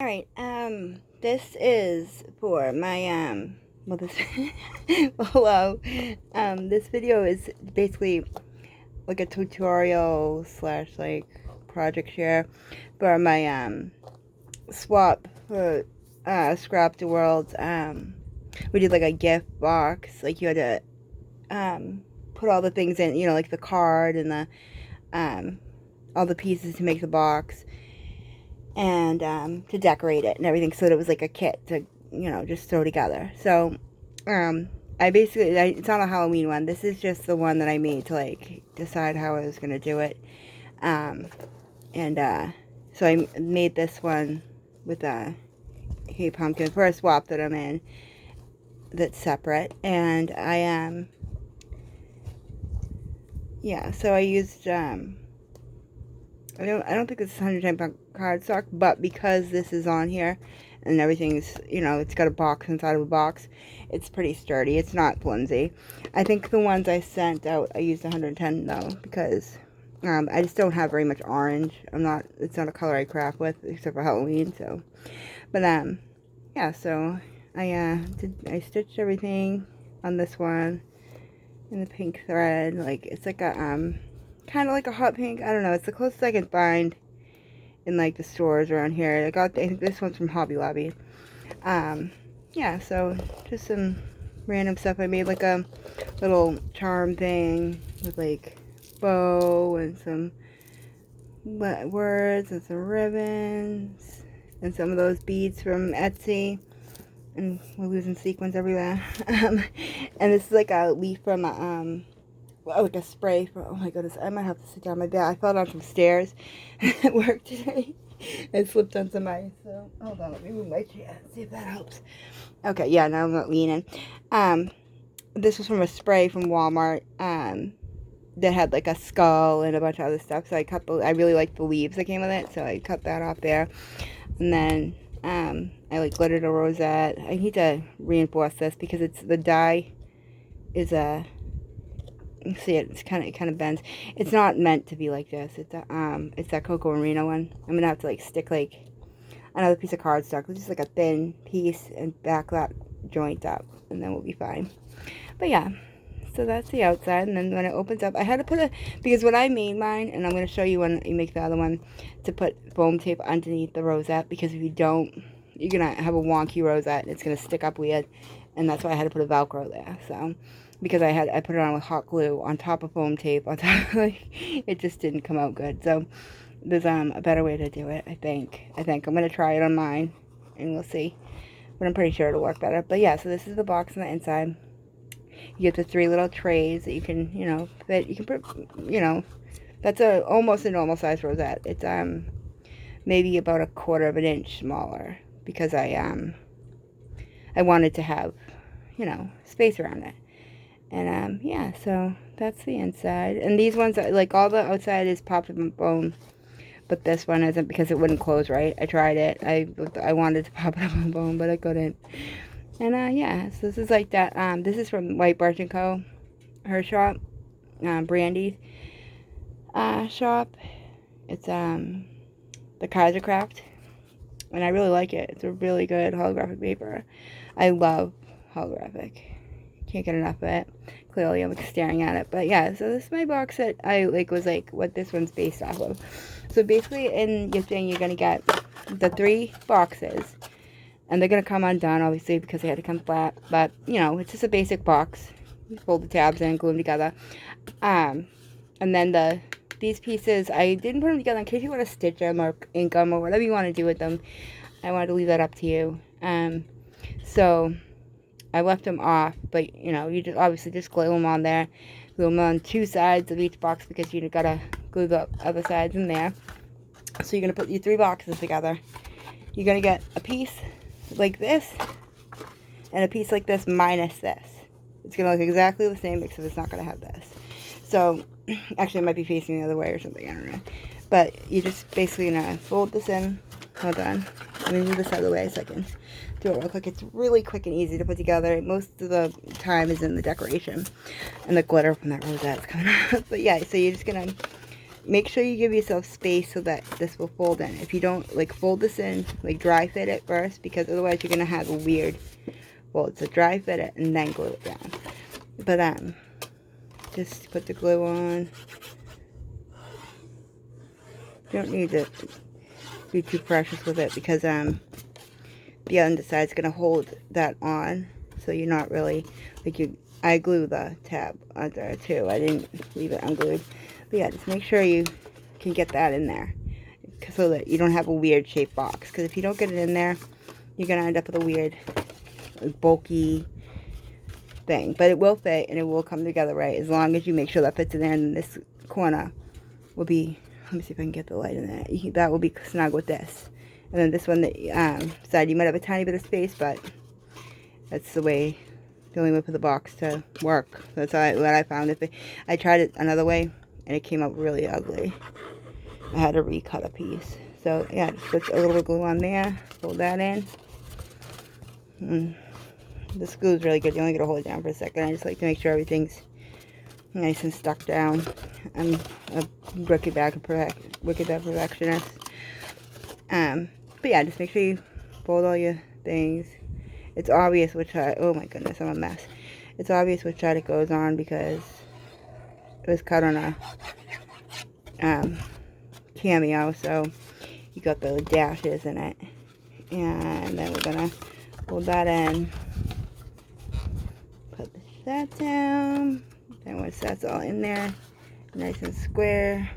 Alright, this is for my, well, this, hello, this video is basically like a tutorial slash, like, project share for my, swap for, Scrapdaworld. We did, like, a gift box, like, you had to, put all the things in, you know, like the card and the, all the pieces to make the box, and to decorate it and everything, so that it was like a kit to, you know, just throw together. So I basically, it's not a Halloween one. This is just the one that I made to like decide how I was gonna do it. So I made this one with a Hey Pumpkin for a swap that I'm in that's separate, and I yeah, so I used I don't think it's 110 cardstock, but because this is on here and everything's, you know, it's got a box inside of a box, it's pretty sturdy. It's not flimsy. I think the ones I sent out, I used 110 though, because I just don't have very much orange. It's not a color I craft with except for Halloween. So, but yeah. So I stitched everything on this one in the pink thread. Like it's like a kind of like a hot pink. I don't know. It's the closest I can find in like the stores around here. I think this one's from Hobby Lobby. Yeah, so just some random stuff. I made like a little charm thing with like bow and some words and some ribbons and some of those beads from Etsy. And we're losing sequins everywhere. And this is like a leaf from like a spray for, oh my goodness, I might have to sit down my bed. I fell down some stairs at work today and slipped on some ice. So hold on, let me move my chair and see if that helps. Okay, yeah, now I'm not leaning. This was from a spray from Walmart that had like a skull and a bunch of other stuff. So I really liked the leaves that came with it, so I cut that off there. And then I like glittered a rosette. I need to reinforce this because the dye is a see it kind of bends. It's not meant to be like this. It's that Cocoa Merino one. I'm gonna have to like stick like another piece of cardstock, just like a thin piece, and back that joint up, and then we'll be fine. But yeah, so that's the outside, and then when it opens up, I had to because when I made mine, and I'm gonna show you when you make the other one, to put foam tape underneath the rosette, because if you don't, you're gonna have a wonky rosette and it's gonna stick up weird, and that's why I had to put a Velcro there. So because I put it on with hot glue on top of foam tape on top, like it just didn't come out good. So there's a better way to do it. I think I'm gonna try it on mine and we'll see, but I'm pretty sure it'll work better. But yeah, so this is the box on the inside. You get the 3 little trays that you can, you know, that you can put, you know, that's almost a normal size rosette. It's maybe about 1/4 of an inch smaller, because I wanted to have, you know, space around it. And yeah, so that's the inside. And these ones, like all the outside is popped up bone, but this one isn't because it wouldn't close right. I tried it. I wanted to pop it up on bone, but I couldn't. And yeah, so this is like that. This is from White Birch & Co. Her shop, Brandy's shop. It's the Kaiser Craft, and I really like it. It's a really good holographic paper. I love holographic. Can't get enough of it. Clearly I'm like staring at it. But yeah, so this is my box that I like was like what this one's based off of. So basically in gifting you're gonna get the 3 boxes, and they're gonna come undone obviously because they had to come flat, but you know, it's just a basic box. You fold the tabs in, glue them together. And then these pieces, I didn't put them together in case you want to stitch them or ink them or whatever you want to do with them. I wanted to leave that up to you. So I left them off, but you know, you just obviously just glue them on there. Glue them on 2 sides of each box because you gotta glue the other sides in there. So you're gonna put your 3 boxes together. You're gonna get a piece like this and a piece like this minus this. It's gonna look exactly the same except it's not gonna have this. So actually it might be facing the other way or something, I don't know. But you just basically gonna fold this in. Hold on, let me move this out of the way so I can do it real quick. It's really quick and easy to put together. Most of the time is in the decoration and the glitter from that rosette's coming out. But yeah, so you're make sure you give yourself space so that this will fold in. If you don't, like, fold this in, like, dry fit it first, because otherwise you're going to have a weird fold. So dry fit it and then glue it down. But, just put the glue on. You don't need to be too precious with it, because, the underside's going to hold that on. So you're not really, like, I glue the tab under too. I didn't leave it unglued. But yeah, just make sure you can get that in there, so that you don't have a weird shaped box. Because if you don't get it in there, you're going to end up with a weird, like, bulky thing. But it will fit and it will come together right, as long as you make sure that fits in there. And this corner will be, let me see if I can get the light in there. That will be snug with this. And then this one, the side, you might have a tiny bit of space, but that's the only way for the box to work. That's what I found. I tried it another way, and it came out really ugly. I had to recut a piece. So yeah, just put a little bit of glue on there, fold that in. And this glue is really good. You only got to hold it down for a second. I just like to make sure everything's nice and stuck down. I'm a wicked bad perfectionist. But yeah, just make sure you fold all your things. It's obvious which side. Oh my goodness, I'm a mess. It's obvious which side it goes on, because it was cut on a cameo, so you got the dashes in it. And then we're gonna hold that in, put that down. Then once that's all in there, nice and square,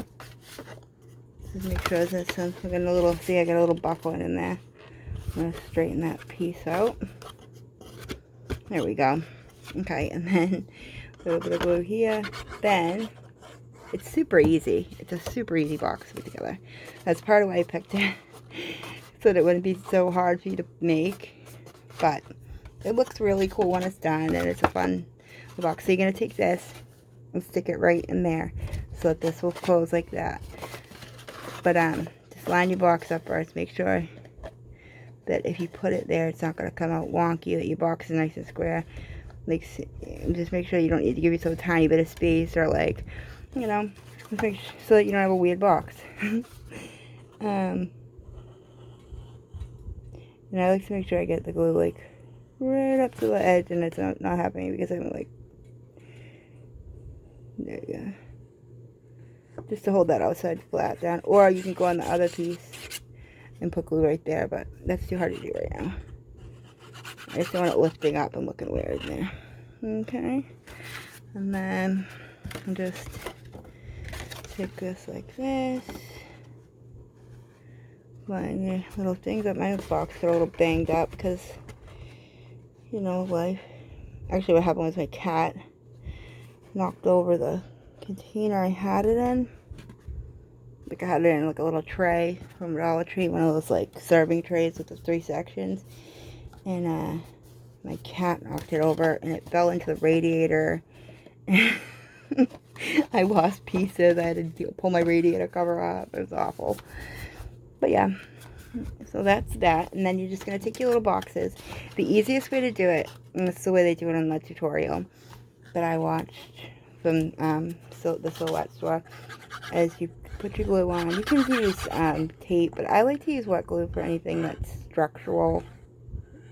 just make sure that we're getting a little. See, I got a little buckling in there. I'm gonna straighten that piece out. There we go. Okay, and then a little bit of glue here. Then it's super easy. It's a super easy box to put together. That's part of why I picked it, so that it wouldn't be so hard for you to make. But it looks really cool when it's done, and it's a fun box. So you're gonna take this and stick it right in there, so that this will close like that. But just line your box up first. Make sure that if you put it there, it's not going to come out wonky, that your box is nice and square. Like, just make sure you don't need to give yourself a tiny bit of space, or, like, you know, just make sure, so that you don't have a weird box. And I like to make sure I get the glue, like, right up to the edge, and it's not happening because I'm, like, there you go. Just to hold that outside flat down. Or you can go on the other piece and put glue right there, but that's too hard to do right now. I just don't want it lifting up and looking weird in there. Okay. And then I'll just take this like this. Line your little things up. My box got a little banged up because, you know, life. Actually, what happened was my cat knocked over the container I had it in. Like, I had it in like a little tray from Dollar Tree, one of those like serving trays with the 3 sections, and my cat knocked it over and it fell into the radiator. I lost pieces. I had to pull my radiator cover up. It was awful. But yeah, so that's that. And then you're just going to take your little boxes. The easiest way to do it, and it's the way they do it in the tutorial that I watched from the Silhouette store, is you put your glue on. You can use tape, but I like to use wet glue for anything that's structural.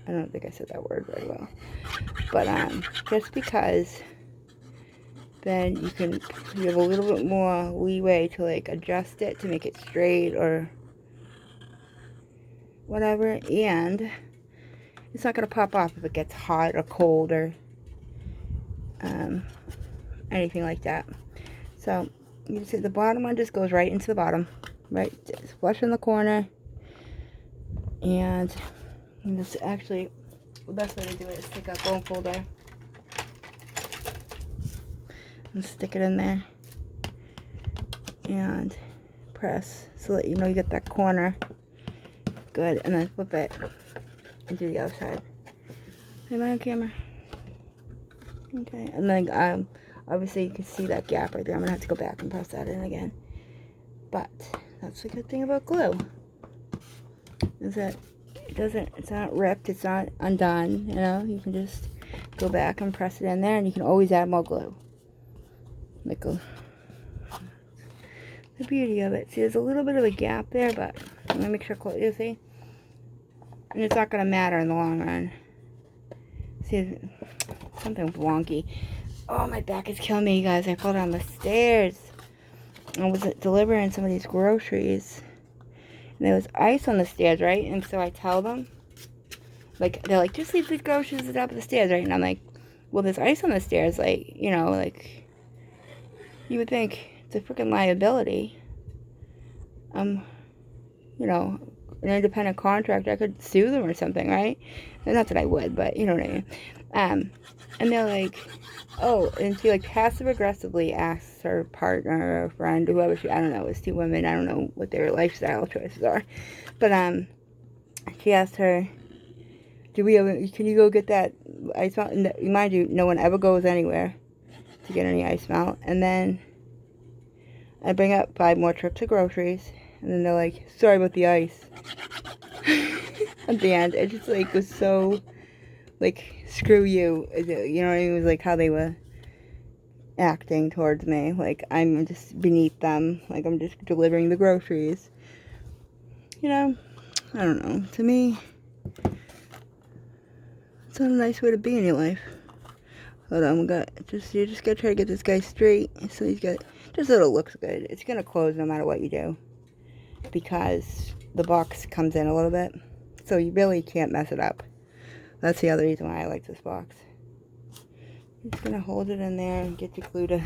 I don't think I said that word very well. But just because then you have a little bit more leeway to like adjust it to make it straight or whatever, and it's not going to pop off if it gets hot or cold or anything like that. So you can see the bottom one just goes right into the bottom, right, just flush in the corner. And this actually, the best way to do it is take a bone folder and stick it in there and press so that you know you get that corner good, and then flip it and do the other side. Am I on camera? Okay, and then obviously you can see that gap right there. I'm gonna have to go back and press that in again. But that's the good thing about glue, is that it's not ripped, it's not undone, you know. You can just go back and press it in there, and you can always add more glue. Like, there the beauty of it. See, there's a little bit of a gap there, but let me make sure you see. And it's not going to matter in the long run. See, something wonky. Oh, my back is killing me, you guys. I fell down the stairs. I was delivering some of these groceries. And there was ice on the stairs, right? And so I tell them, like, they're like, just leave the groceries at the top of the stairs, right? And I'm like, well, there's ice on the stairs. Like, you know, like, you would think it's a freaking liability. You know, an independent contractor, I could sue them or something, right? And not that I would, but you know what I mean. And they're like, oh, and she like passive aggressively asks her partner or friend, whoever I don't know, it's two women, I don't know what their lifestyle choices are, but she asked her, can you go get that ice melt? And mind you, no one ever goes anywhere to get any ice melt. And then I bring up 5 more trips of groceries, and then they're like, sorry about the ice. At the end, it just like was so like, screw you, you know what I mean? It was like how they were acting towards me, like I'm just beneath them, like I'm just delivering the groceries, you know. I don't know, to me it's not a nice way to be in your life. Hold on, you just gotta try to get this guy straight, so he's got, just so it looks good. It's gonna close no matter what you do, because the box comes in a little bit, so you really can't mess it up. That's the other reason why I like this box. I'm just gonna hold it in there and get your glue to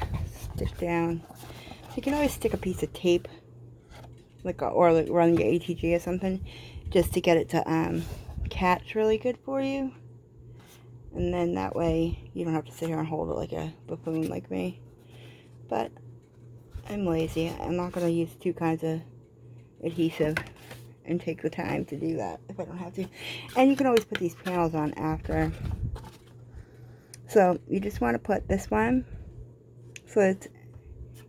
stick down. So you can always stick a piece of tape, or run your ATG or something, just to get it to catch really good for you. And then that way you don't have to sit here and hold it like a buffoon like me. But I'm lazy. I'm not gonna use 2 kinds of adhesive and take the time to do that if I don't have to. And you can always put these panels on after. So you just want to put this one so it's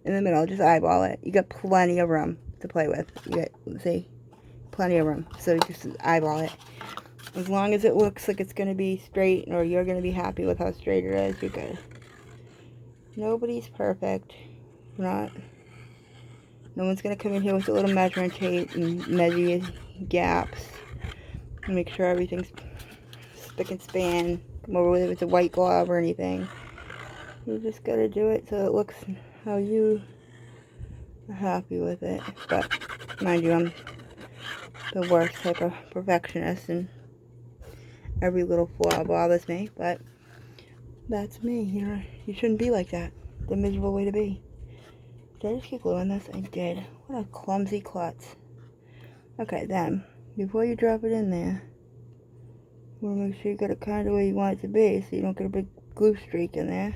in the middle, just eyeball it. You got plenty of room to play with. You got, see, plenty of room. So you just eyeball it. As long as it looks like it's going to be straight, or you're going to be happy with how straight it is, you're good. Nobody's perfect. Not. No one's going to come in here with a little measuring tape and measure your gaps. And make sure everything's spick and span. Come over with it with a white glove or anything. You just got to do it so it looks how you are happy with it. But, mind you, I'm the worst type of perfectionist, and every little flaw bothers me. But that's me, you know. You shouldn't be like that. It's a miserable way to be. Did I just keep gluing this? I did. What a clumsy klutz. Okay, then, before you drop it in there, you want to make sure you got it kind of where you want it to be, so you don't get a big glue streak in there.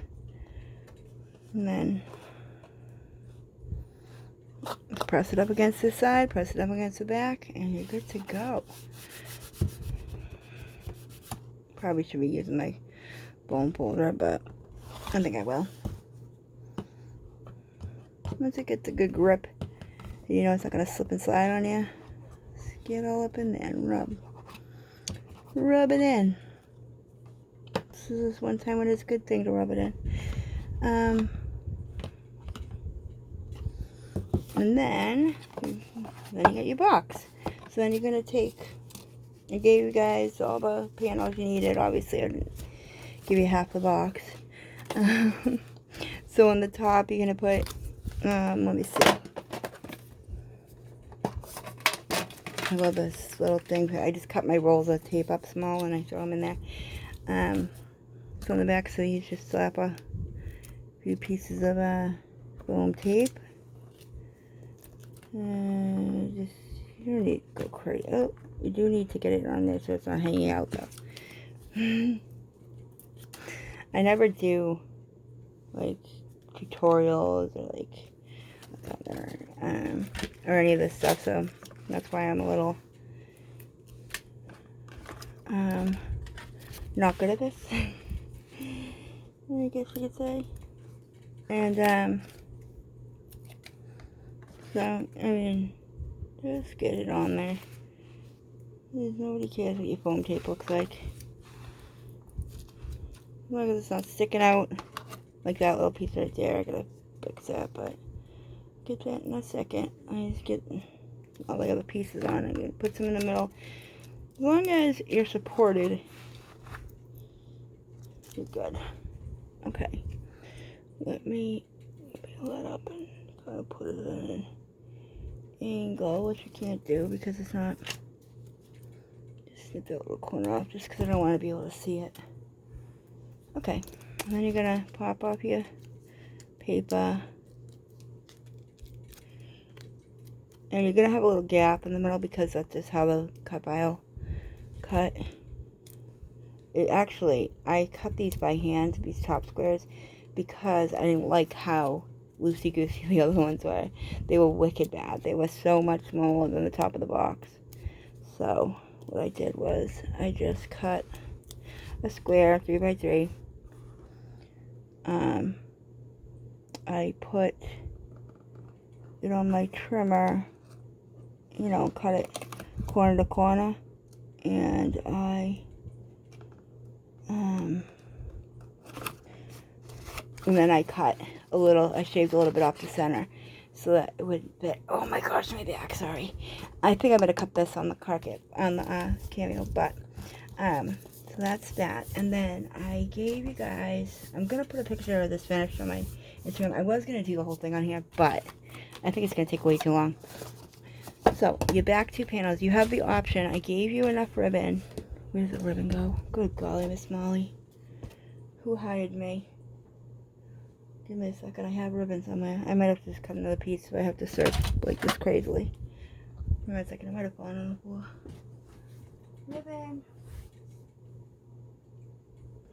And then, press it up against this side, press it up against the back, and you're good to go. Probably should be using my bone folder, but I think I will. Once it gets a good grip, you know it's not going to slip and slide on you. Just get all up in there and rub. Rub it in. This is one time when it's a good thing to rub it in. And then you get your box. So then you're going to take, I gave you guys all the panels you needed. Obviously, I didn't give you half the box. So on the top, you're going to put, let me see. I love this little thing. I just cut my rolls of tape up small and I throw them in there. So on the back, so you just slap a few pieces of foam tape. Just, you don't need to go crazy. Oh, you do need to get it on there so it's not hanging out though. I never do like tutorials or like or any of this stuff, so that's why I'm a little not good at this. I guess you could say. And so I mean, just get it on there. Nobody cares what your foam tape looks like. As long as it's not sticking out like that little piece right there. I gotta fix that, but get that in a second. I just get all the other pieces on. I'm going to put some in the middle. As long as you're supported, you're good. Okay. Let me peel that up and kind of put it in an angle, which you can't do because it's not. Just get that little corner off just because I don't want to be able to see it. Okay. And then you're going to pop off your paper. And you're going to have a little gap in the middle because that's just how the cut file cut. It actually, I cut these by hand, these top squares, because I didn't like how loosey-goosey the other ones were. They were wicked bad. They were so much smaller than the top of the box. So, what I did was, I just cut a square, 3 by 3. I put it on my trimmer, you know, cut it corner to corner, and and then I cut a little, I shaved a little bit off the center so that it would fit. Oh my gosh, my back, sorry. I think I better cut this on the carpet, on the cameo, but, so that's that. And then I gave you guys, I'm going to put a picture of this finished on my Instagram. I was going to do the whole thing on here, but I think it's going to take way too long. So, your back 2 panels, you have the option. I gave you enough ribbon. Where does the ribbon go? Good golly, Miss Molly. Who hired me? Give me a second. I have ribbon somewhere. I might have to just cut another piece, so I have to search like this crazily. Give me a second. I might have fallen on the floor. Ribbon.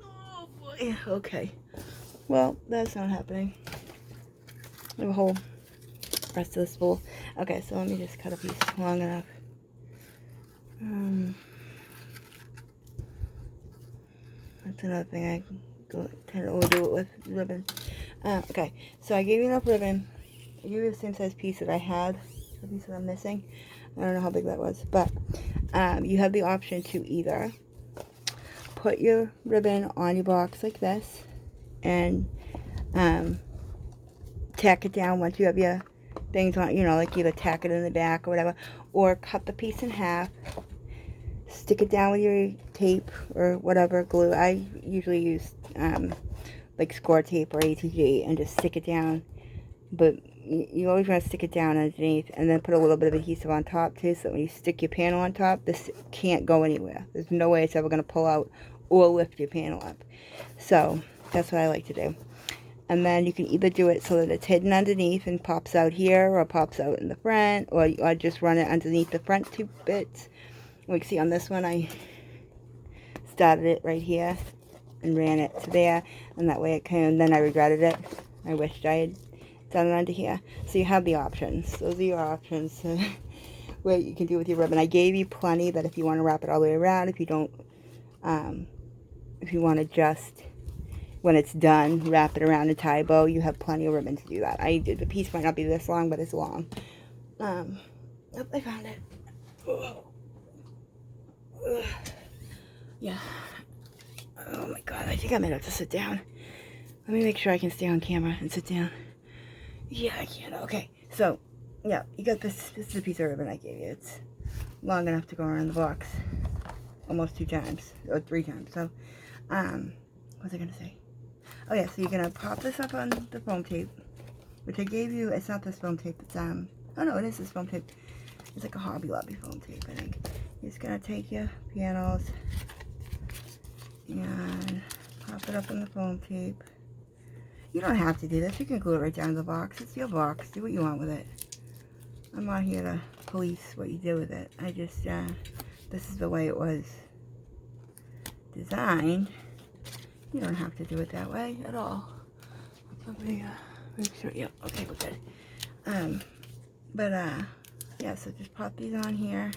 Oh boy. Okay. Well, that's not happening. I have a whole rest of the spool. Okay, so let me just cut a piece long enough. That's another thing I tend to overdo it with ribbon. Okay, so I gave you enough ribbon. I gave you the same size piece that I had. The piece that I'm missing. I don't know how big that was, but you have the option to either put your ribbon on your box like this and tack it down once you have your things on, you know, like either tack it in the back or whatever, or cut the piece in half, stick it down with your tape or whatever glue. I usually use like score tape or ATG and just stick it down, but you always want to stick it down underneath and then put a little bit of adhesive on top too, so that when you stick your panel on top, this can't go anywhere. There's no way it's ever going to pull out or lift your panel up. So that's what I like to do. And then you can either do it so that it's hidden underneath and pops out here, or pops out in the front, or just run it underneath the front 2 bits. We can see on this one, I started it right here and ran it to there, and that way it came, and then I regretted it. I wished I had done it under here. So you have the options. Those are your options what you can do with your ribbon. I gave you plenty that if you want to wrap it all the way around, if you don't, if you want to just, when it's done, wrap it around a tie bow, you have plenty of ribbon to do that. The piece might not be this long, but it's long. Oh, I found it. Yeah. Oh my god, I think I might have to sit down. Let me make sure I can stay on camera and sit down. Yeah, I can. Okay. So, yeah, you got this. This is a piece of ribbon I gave you. It's long enough to go around the box almost 2 times, or 3 times. So, what was I going to say? Oh yeah, so you're going to pop this up on the foam tape, which I gave you. It's not this foam tape. It's, oh no, it is this foam tape. It's like a Hobby Lobby foam tape, I think. You're just going to take your panels and pop it up on the foam tape. You don't have to do this. You can glue it right down to the box. It's your box. Do what you want with it. I'm not here to police what you do with it. I just, this is the way it was designed. You don't have to do it that way at all. Let me make sure. Yep. Okay, we're good. Yeah. So just pop these on here,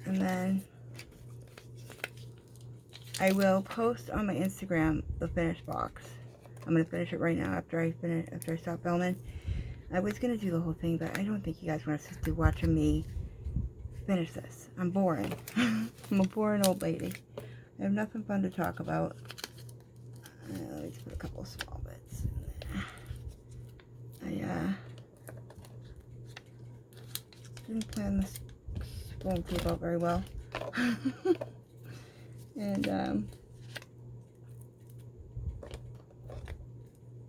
and then I will post on my Instagram the finished box. I'm gonna finish it right now after I stop filming. I was gonna do the whole thing, but I don't think you guys want to sit through watching me finish this. I'm boring. I'm a boring old lady. I have nothing fun to talk about. Let me just put a couple of small bits in there. didn't plan this foam tape out very well. And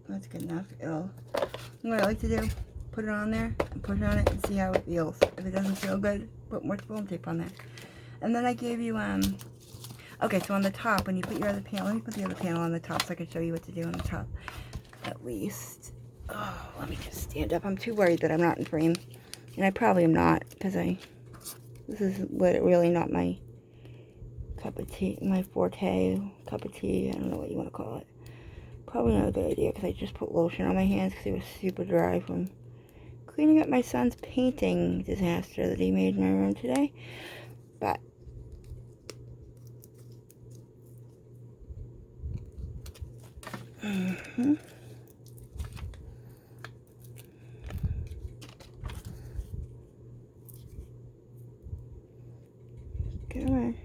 that's good enough. What I like to do, put it on there and push on it and see how it feels. If it doesn't feel good, put more foam tape on there. And then I gave you okay, so on the top, when you put your other panel, let me put the other panel on the top so I can show you what to do on the top at least. Oh, let me just stand up. I'm too worried that I'm not in frame, and I probably am not, because this is really not my cup of tea, my forte cup of tea. I don't know what you want to call it. Probably not a good idea, because I just put lotion on my hands because they were super dry from cleaning up my son's painting disaster that he made in my room today. But come on.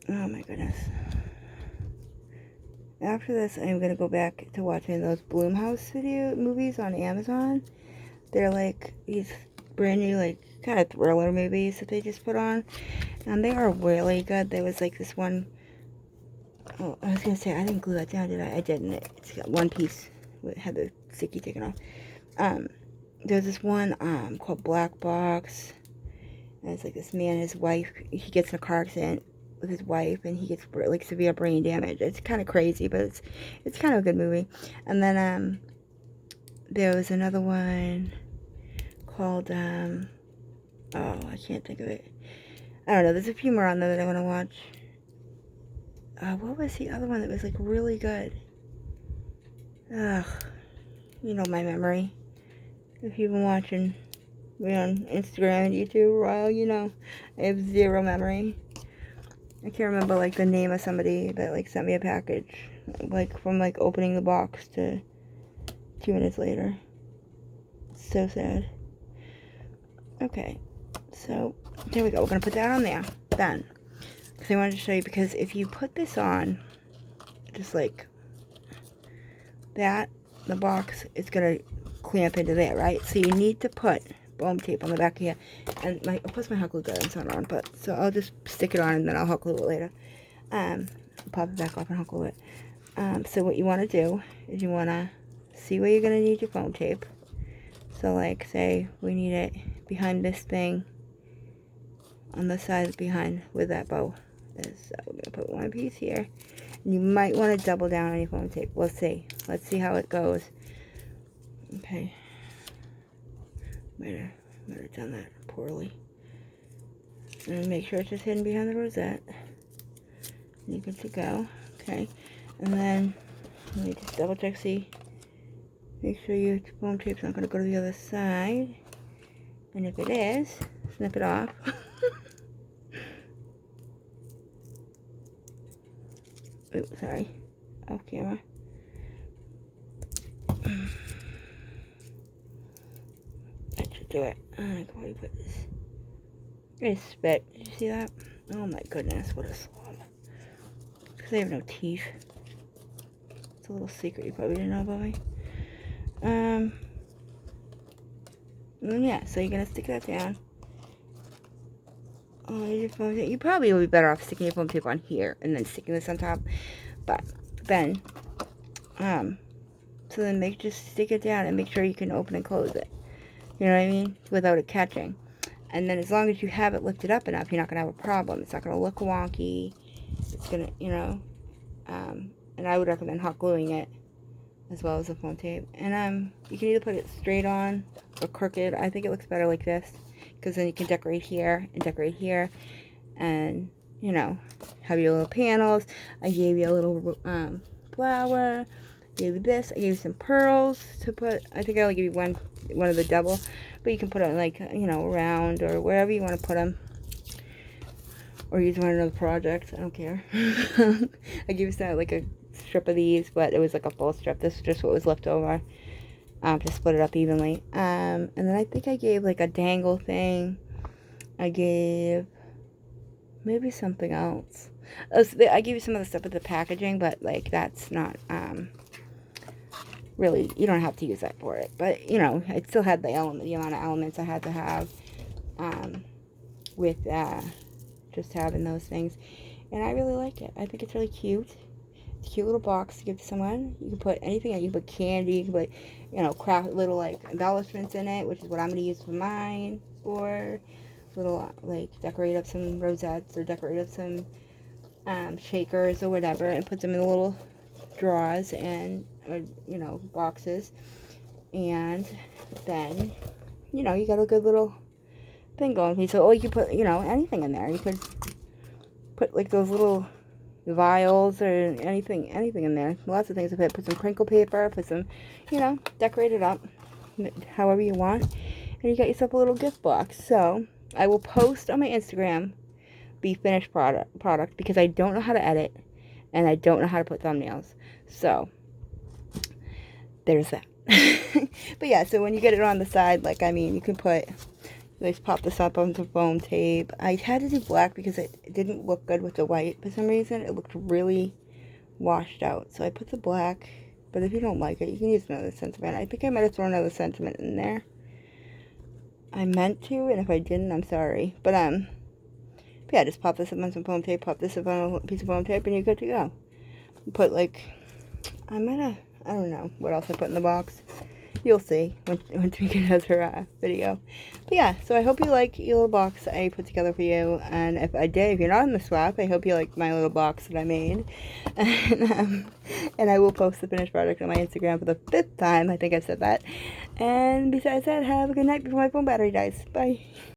Oh my goodness. After this, I'm going to go back to watching those Blumhouse movies on Amazon. They're like these brand new, like, kind of thriller movies that they just put on. And they are really good. There was like this one, oh, I was going to say, I didn't glue that down, did I? I didn't. It's got one piece. It had the sticky taken off. There's this one called Black Box. And it's like this man and his wife, he gets in a car accident with his wife, and he gets like severe brain damage. It's kind of crazy, but it's kind of a good movie. And then there was another one called oh, I can't think of it. I don't know. There's a few more on there that I want to watch. What was the other one that was like really good? Ugh, you know my memory. If you've been watching me on Instagram and YouTube, well, you know I have zero memory. I can't remember like the name of somebody that like sent me a package, like from like opening the box to 2 minutes later. It's so sad. Okay, so there we go. We're gonna put that on there then. Because I wanted to show you, because if you put this on, just like that, the box is gonna clamp into there, right? So you need to put foam tape on the back here, and plus my hot glue gun's not on, but so I'll just stick it on and then I'll hot glue it later. Pop it back off and hot glue it. So what you want to do is you want to see where you're going to need your foam tape. So like say we need it behind this thing, on the side behind where that bow is. So we're going to put one piece here, and you might want to double down on your foam tape. We'll see. Let's see how it goes. Okay. Might have done that poorly. And make sure it's just hidden behind the rosette. And you're good to go. Okay. And then let me just double check, see. Make sure your foam tape's not going to go to the other side. And if it is, snip it off. Oops, sorry. Off camera. Do it. How do you put this? I spit. Did you see that? Oh my goodness, what a slob. Because I have no teeth. It's a little secret you probably didn't know about me. And yeah, so you're gonna stick that down. Oh, your foam tape. You probably would be better off sticking your foam tape on here and then sticking this on top. But then, so then just stick it down and make sure you can open and close it. You know what I mean? Without it catching. And then as long as you have it lifted up enough, you're not going to have a problem. It's not going to look wonky. It's going to, you know. And I would recommend hot gluing it as well as the foam tape. And you can either put it straight on or crooked. I think it looks better like this, because then you can decorate here and decorate here. And, you know, have your little panels. I gave you a little flower. Gave you this. I gave you some pearls to put. I think I only gave you one of the double, but you can put it like, you know, around or wherever you want to put them, or use one of those projects. I don't care. I gave you some, like a strip of these, but it was like a full strip. This is just what was left over, to split it up evenly. And then I think I gave like a dangle thing. I gave maybe something else. I gave you some of the stuff with the packaging, but like that's not really, you don't have to use that for it. But, you know, it still had the amount of elements I had to have with just having those things. And I really like it. I think it's really cute. It's a cute little box to give to someone. You can put anything in it. You can put candy. You can put, you know, craft little, like, embellishments in it, which is what I'm going to use for mine. Or little, like, decorate up some rosettes or decorate up some shakers or whatever, and put them in the little drawers and, or, you know, boxes. And then, you know, you got a good little thing going. So, or you could put, you know, anything in there. You could put, like, those little vials or anything in there. Lots of things. Put some crinkle paper, put some, you know, decorate it up however you want. And you got yourself a little gift box. So, I will post on my Instagram the finished product because I don't know how to edit and I don't know how to put thumbnails. So, there's that. But yeah, so when you get it on the side, like, I mean, you can put, let's pop this up onto foam tape. I had to do black because it didn't look good with the white for some reason. It looked really washed out. So I put the black, but if you don't like it, you can use another sentiment. I think I might have thrown another sentiment in there. I meant to, and if I didn't, I'm sorry. But yeah, just pop this up on some foam tape, pop this up on a piece of foam tape, and you're good to go. Put, like, I don't know what else I put in the box. You'll see when Tmika does her video. But yeah, so I hope you like your little box I put together for you. And if you're not in the swap, I hope you like my little box that I made. And I will post the finished product on my Instagram for the 5th time. I think I've said that. And besides that, have a good night before my phone battery dies. Bye.